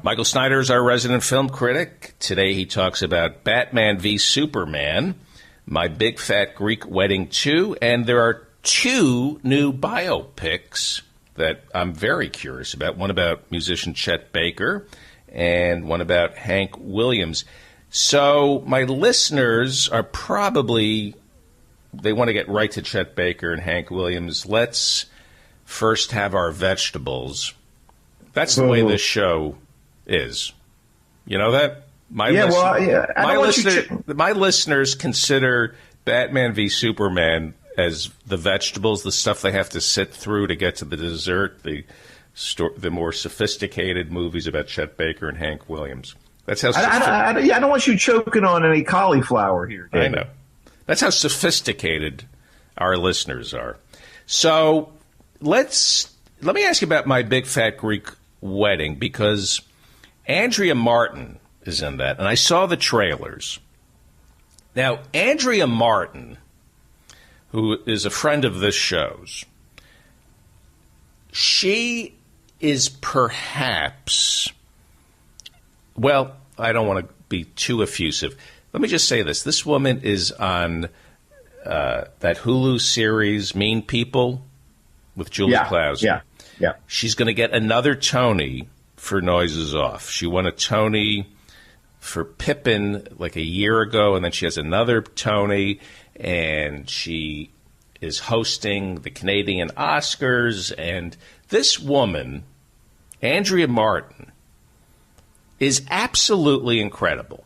Michael Snyder is our resident film critic. Today he talks about Batman v Superman, My Big Fat Greek Wedding 2, and there are two new biopics that I'm very curious about. One about musician Chet Baker and one about Hank Williams. So my listeners are probably, they want to get right to Chet Baker and Hank Williams. Let's first have our vegetables. That's the way this show is. You know that? My listeners consider Batman v Superman as the vegetables, the stuff they have to sit through to get to the dessert, the more sophisticated movies about Chet Baker and Hank Williams. That's how. I don't want you choking on any cauliflower here, David. I know. That's how sophisticated our listeners are. So let me ask you about My Big Fat Greek Wedding, because Andrea Martin is in that, and I saw the trailers. Now, Andrea Martin, who is a friend of this show's, she is perhaps, well, I don't want to be too effusive. Let me just say this. This woman is on that Hulu series, Mean People, with Julie Klausner. Yeah. She's going to get another Tony for Noises Off. She won a Tony for Pippin like a year ago, and then she has another Tony, and she is hosting the Canadian Oscars. And this woman, Andrea Martin, is absolutely incredible.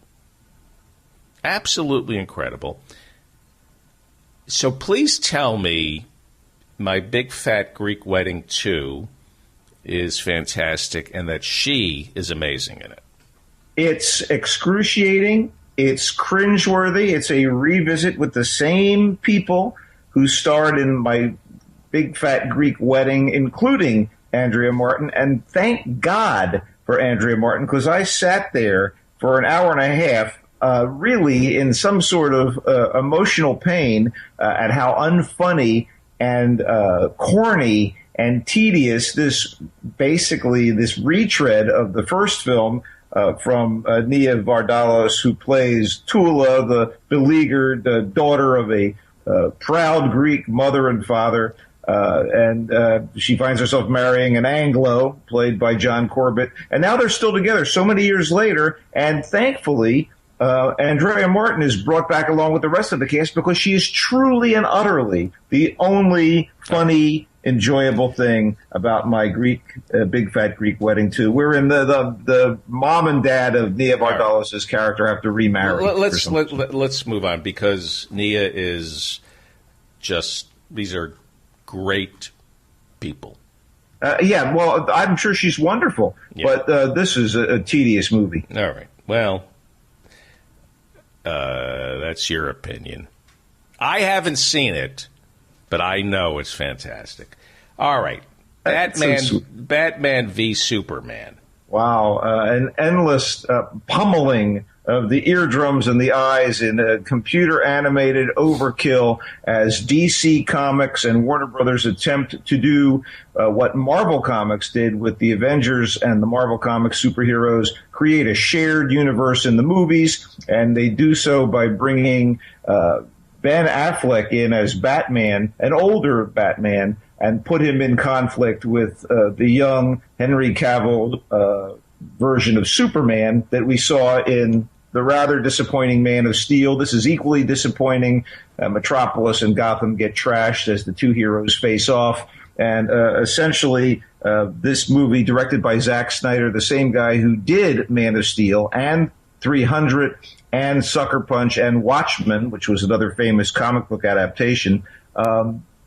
Absolutely incredible. So please tell me My Big Fat Greek Wedding 2 is fantastic and that she is amazing in it. It's excruciating. It's cringeworthy. It's a revisit with the same people who starred in My Big Fat Greek Wedding, including Andrea Martin. And thank God for Andrea Martin, because I sat there for an hour and a half really in some sort of emotional pain at how unfunny and corny and tedious this retread of the first film from Nia Vardalos, who plays Tula, the beleaguered daughter of a proud Greek mother and father. And she finds herself marrying an Anglo, played by John Corbett. And now they're still together so many years later. And thankfully, Andrea Martin is brought back along with the rest of the cast because she is truly and utterly the only funny, enjoyable thing about My Big Fat Greek Wedding 2. Wherein the mom and dad of Nia Vardalos' character have to remarry. Let's move on, because Nia is just, these are great people. Well, I'm sure she's wonderful, but this is a tedious movie. All right. Well, that's your opinion. I haven't seen it, but I know it's fantastic. All right. Batman v Superman. Wow. An endless pummeling of the eardrums and the eyes in a computer-animated overkill as DC Comics and Warner Brothers attempt to do what Marvel Comics did with the Avengers and the Marvel Comics superheroes, create a shared universe in the movies, and they do so by bringing Ben Affleck in as Batman, an older Batman, and put him in conflict with the young Henry Cavill version of Superman that we saw in the rather disappointing Man of Steel. This is equally disappointing. Metropolis and Gotham get trashed as the two heroes face off. And essentially, this movie, directed by Zack Snyder, the same guy who did Man of Steel and 300 and Sucker Punch and Watchmen, which was another famous comic book adaptation,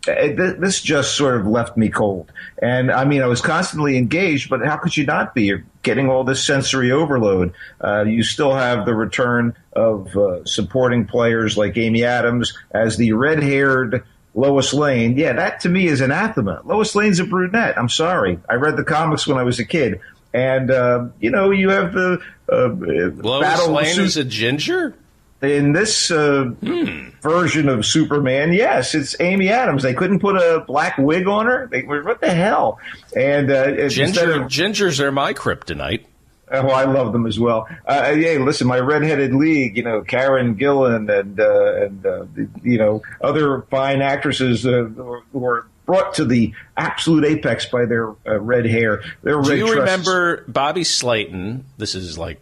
this just sort of left me cold. And, I mean, I was constantly engaged, but how could you not be? You're getting all this sensory overload. You still have the return of supporting players like Amy Adams as the red-haired Lois Lane. Yeah, that to me is anathema. Lois Lane's a brunette. I'm sorry. I read the comics when I was a kid. And, you have the Lois Lane is a ginger? In this version of Superman, yes, it's Amy Adams. They couldn't put a black wig on her. What the hell? And gingers are my kryptonite. Oh, I love them as well. Hey, listen, my redheaded league, Karen Gillan and other fine actresses who were brought to the absolute apex by their red hair. Their Do red you tresses. remember Bobby Slayton? This is like,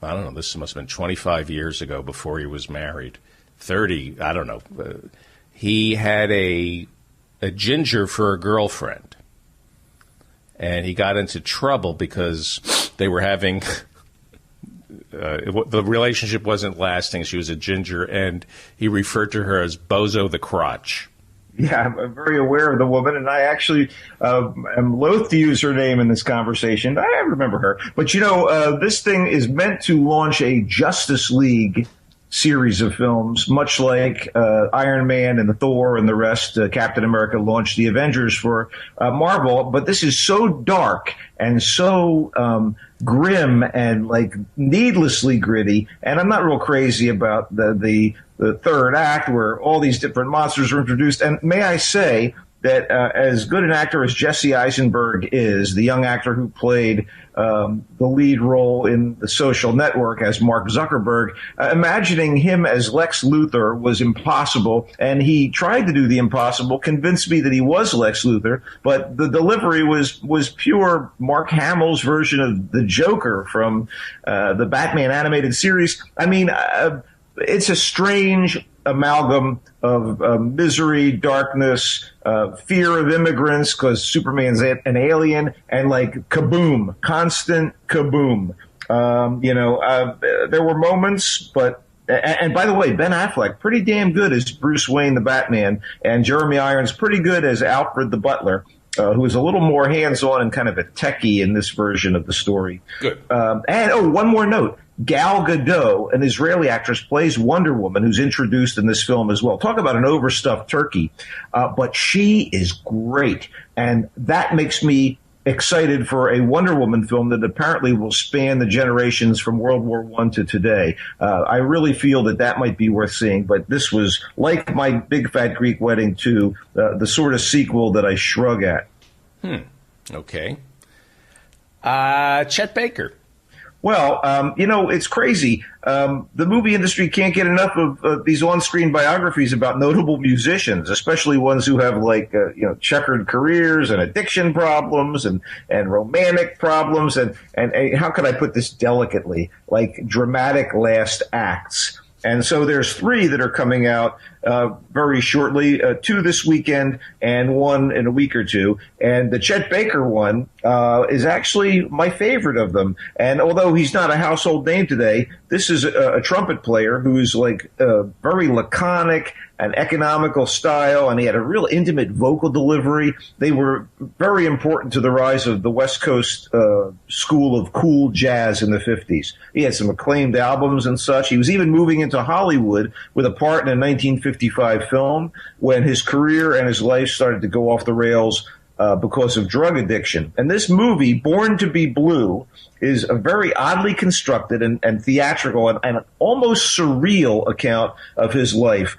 I don't know, this must have been 25 years ago before he was married. 30, I don't know. He had a ginger for a girlfriend. And he got into trouble because they were having the relationship wasn't lasting. She was a ginger, and he referred to her as Bozo the Crotch. Yeah, I'm very aware of the woman, and I actually am loath to use her name in this conversation. I remember her. But, this thing is meant to launch a Justice League series of films, much like Iron Man and Thor and the rest. Captain America launched the Avengers for Marvel, but this is so dark and so grim and like needlessly gritty. And I'm not real crazy about the third act where all these different monsters are introduced. And may I say that as good an actor as Jesse Eisenberg is, the young actor who played the lead role in The Social Network as Mark Zuckerberg, imagining him as Lex Luthor was impossible, and he tried to do the impossible, convinced me that he was Lex Luthor, but the delivery was pure Mark Hamill's version of the Joker from the Batman animated series. I mean, it's a strange amalgam of misery, darkness, fear of immigrants because Superman's an alien, and like kaboom, constant kaboom. There were moments, but and by the way, Ben Affleck, pretty damn good as Bruce Wayne the Batman, and Jeremy Irons pretty good as Alfred the Butler, who is a little more hands-on and kind of a techie in this version of the story. Good. One more note. Gal Gadot, an Israeli actress, plays Wonder Woman, who's introduced in this film as well. Talk about an overstuffed turkey. But she is great. And that makes me excited for a Wonder Woman film that apparently will span the generations from World War I to today. I really feel that might be worth seeing. But this was, like my Big Fat Greek Wedding 2, the sort of sequel that I shrug at. Okay. Chet Baker. Well, it's crazy. The movie industry can't get enough of these on-screen biographies about notable musicians, especially ones who have checkered careers and addiction problems and romantic problems and how can I put this delicately, like dramatic last acts. And so there's 3 that are coming out very shortly, 2 this weekend and 1 in a week or 2. And the Chet Baker one is actually my favorite of them. And although he's not a household name today, this is a trumpet player who's like very laconic and economical style, and he had a real intimate vocal delivery. They were very important to the rise of the West Coast school of cool jazz in the 50s. He had some acclaimed albums and such. He was even moving into Hollywood with a part in a 1955 film when his career and his life started to go off the rails because of drug addiction. And this movie, Born to be Blue, is a very oddly constructed and theatrical and almost surreal account of his life.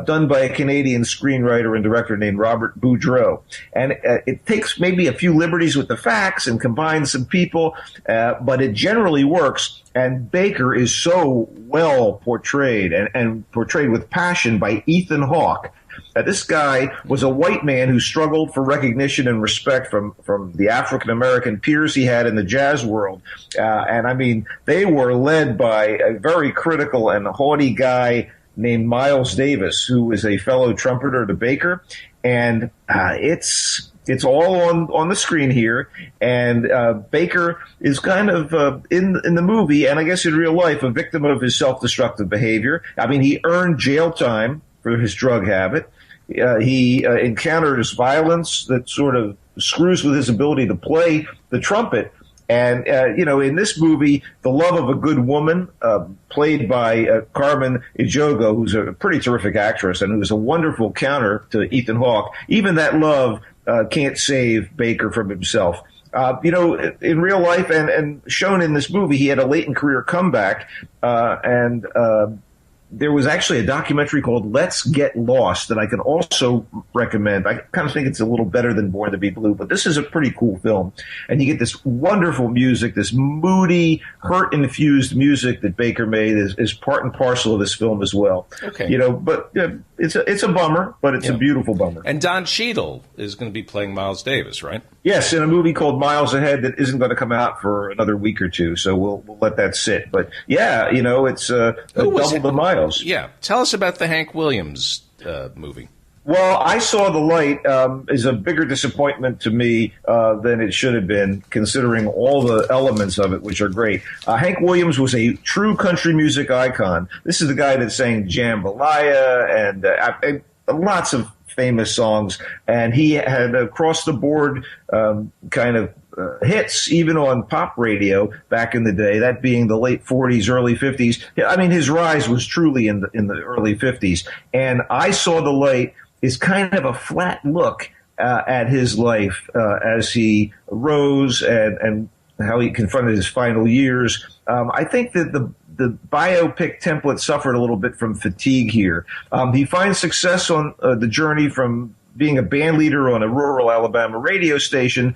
Done by a Canadian screenwriter and director named Robert Boudreau. And it takes maybe a few liberties with the facts and combines some people, but it generally works. And Baker is so well portrayed and portrayed with passion by Ethan Hawke. This guy was a white man who struggled for recognition and respect from the African-American peers he had in the jazz world. And I mean, they were led by a very critical and haughty guy named Miles Davis, who is a fellow trumpeter to Baker. And it's all on the screen here. And Baker is kind of in the movie, and I guess in real life, a victim of his self-destructive behavior. I mean, he earned jail time for his drug habit. He encounters violence that sort of screws with his ability to play the trumpet. And, in this movie, the love of a good woman, played by Carmen Ejogo, who's a pretty terrific actress and who's a wonderful counter to Ethan Hawke, even that love can't save Baker from himself. In real life and shown in this movie, he had a late in career comeback, and there was actually a documentary called Let's Get Lost that I can also recommend. I kind of think it's a little better than Born to Be Blue, but this is a pretty cool film. And you get this wonderful music, this moody, hurt-infused music that Baker made is part and parcel of this film as well. Okay. But it's a bummer, but it's a beautiful bummer. And Don Cheadle is going to be playing Miles Davis, right? Yes, in a movie called Miles Ahead that isn't going to come out for another week or two, so we'll let that sit. But yeah, it's double the miles. Yeah, tell us about the Hank Williams movie. Well, I Saw the Light is a bigger disappointment to me than it should have been, considering all the elements of it, which are great. Hank Williams was a true country music icon. This is the guy that sang Jambalaya and lots of famous songs, and he had across-the-board kind of hits, even on pop radio back in the day, that being the late 40s, early 50s. I mean, his rise was truly in the early 50s. And I Saw the Light is kind of a flat look at his life as he rose and how he confronted his final years. I think that the biopic template suffered a little bit from fatigue here. He finds success on the journey from being a band leader on a rural Alabama radio station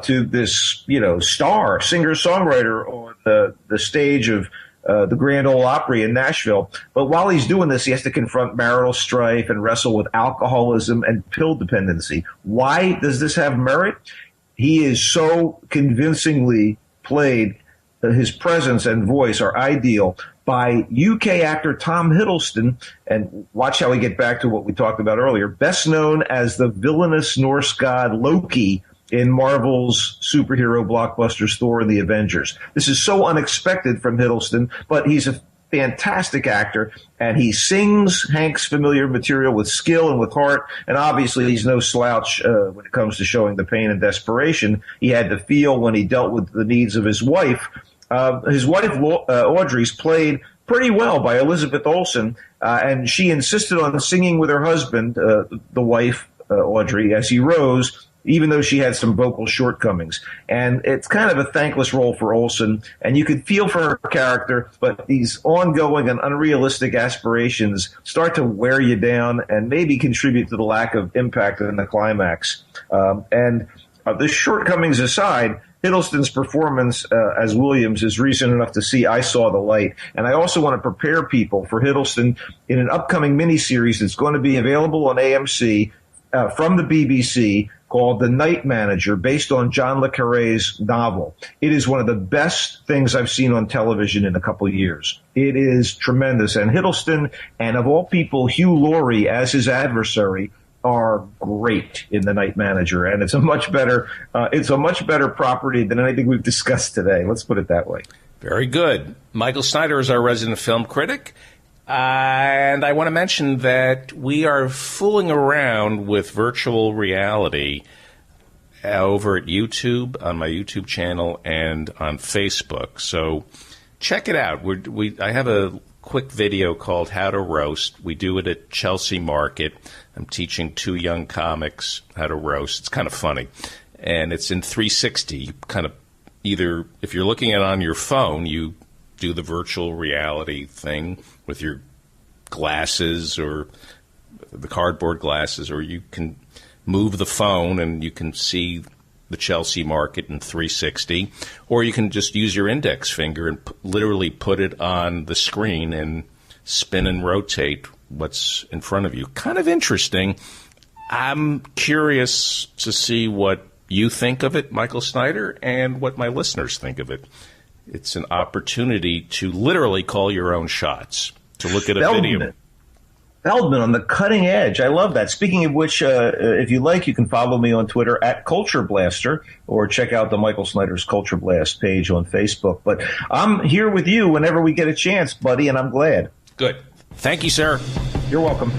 to this, star, singer-songwriter on the stage of the Grand Ole Opry in Nashville. But while he's doing this, he has to confront marital strife and wrestle with alcoholism and pill dependency. Why does this have merit? He is so convincingly played. His presence and voice are ideal by UK actor Tom Hiddleston. And watch how we get back to what we talked about earlier. Best known as the villainous Norse god Loki in Marvel's superhero blockbuster Thor and the Avengers. This is so unexpected from Hiddleston, but he's a fantastic actor, and he sings Hank's familiar material with skill and with heart, and obviously he's no slouch when it comes to showing the pain and desperation he had to feel when he dealt with the needs of his wife. His wife, Audrey's played pretty well by Elizabeth Olsen, and she insisted on singing with her husband, the wife, Audrey, as he rose, even though she had some vocal shortcomings. And it's kind of a thankless role for Olsen, and you could feel for her character, but these ongoing and unrealistic aspirations start to wear you down and maybe contribute to the lack of impact in the climax. And the shortcomings aside, Hiddleston's performance as Williams is reason enough to see I Saw the Light. And I also want to prepare people for Hiddleston in an upcoming miniseries that's going to be available on AMC from the BBC called The Night Manager, based on John le Carré's novel. It is one of the best things I've seen on television in a couple of years. It is tremendous. And Hiddleston, and of all people, Hugh Laurie as his adversary, are great in The Night Manager, and it's a much better property than anything we've discussed today. Let's put it that way. Very good. Michael Snyder is our resident film critic, and I want to mention that we are fooling around with virtual reality over at YouTube, on my YouTube channel, and on Facebook. So check it out. I have a quick video called How to Roast. We do it at Chelsea Market. I'm teaching 2 young comics how to roast. It's kind of funny. And it's in 360. You kind of either, if you're looking at it on your phone, you do the virtual reality thing with your glasses or the cardboard glasses, or you can move the phone and you can see the Chelsea Market in 360, or you can just use your index finger and literally put it on the screen and spin and rotate what's in front of you. Kind of interesting. I'm curious to see what you think of it, Michael Snyder, and what my listeners think of it. It's an opportunity to literally call your own shots, to look at a video. Feldman on the cutting edge. I love that. Speaking of which, if you like, you can follow me on Twitter at Culture Blaster, or check out the Michael Snyder's Culture Blast page on Facebook. But I'm here with you whenever we get a chance, buddy, and I'm glad. Good. Thank you, sir. You're welcome.